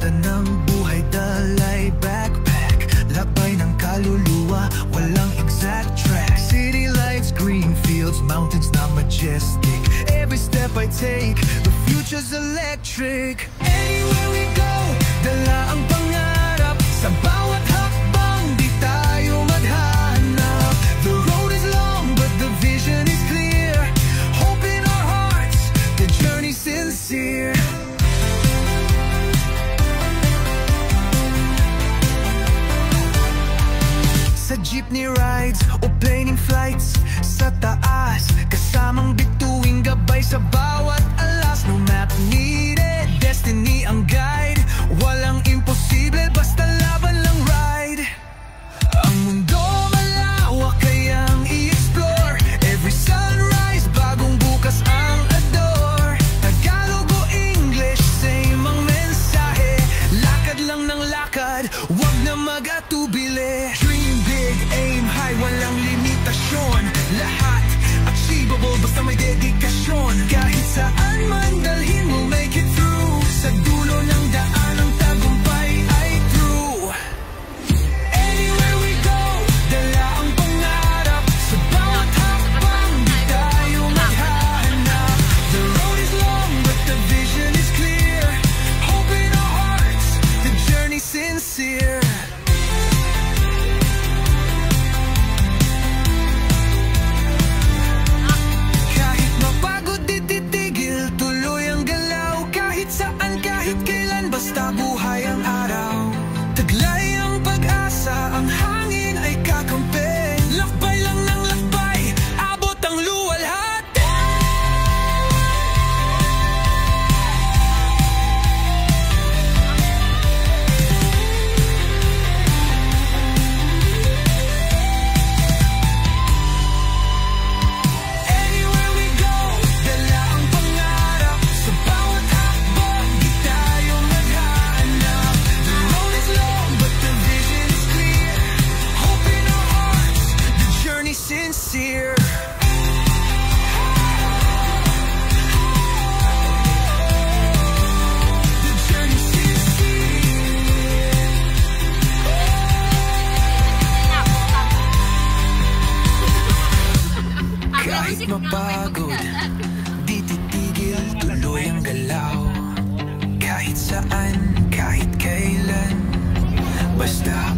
Kalsada ng buhay, dalay backpack, lakbay ng kaluluwa, walang exact track. City lights, green fields, mountains na majestic. Every step I take, the future's electric. Anywhere we go, dala ang pangarap. Sa bawat hakbang, di tayo maghahanap. The road is long, but the vision is clear. Hope in our hearts, the journey's sincere. Sa jeepney rides o plane flights, sa taas, kasamang bituing gabay sa bawat alas. No map needed, destiny ang guide. Walang imposible, basta laban lang ride. Ang mundo malawak, kayang i-explore. Every sunrise, bagong bukas ang adore. Tagalog o English, same ang mensahe. Lakad lang ng lakad, wag na mag-atubili. Dream big, aim high, walang limitasyon. Lahat achievable, basta may dedikasyon. Kahit saan man dalhin, we'll make it through. Sa dulo ng daan, ang tagumpay ay true. Anywhere we go, dala ang pangarap. Sa bawat hakbang, di tayo maghahanap. The road is long, but the vision is clear. Hope in our hearts, the journey's sincere. Kahit mapagod, di titigil, tuloy ang galaw. Kahit saan, kahit kailan, basta buhay ang araw. Taglay ang pag-asa, ang hangin ay kakampi. Lakbay lang ng lakbay, abot ang luwalhati. Anywhere we go, dala ang pangarap. Sa bawat hakbang, di tayo maghahanap. The road is long, but the vision is clear. Hope in our hearts, the journey's sincere. The journey's sincere. Kahit mapagod, di titigil, tuloy ang galaw. Kahit saan, kahit kailan, basta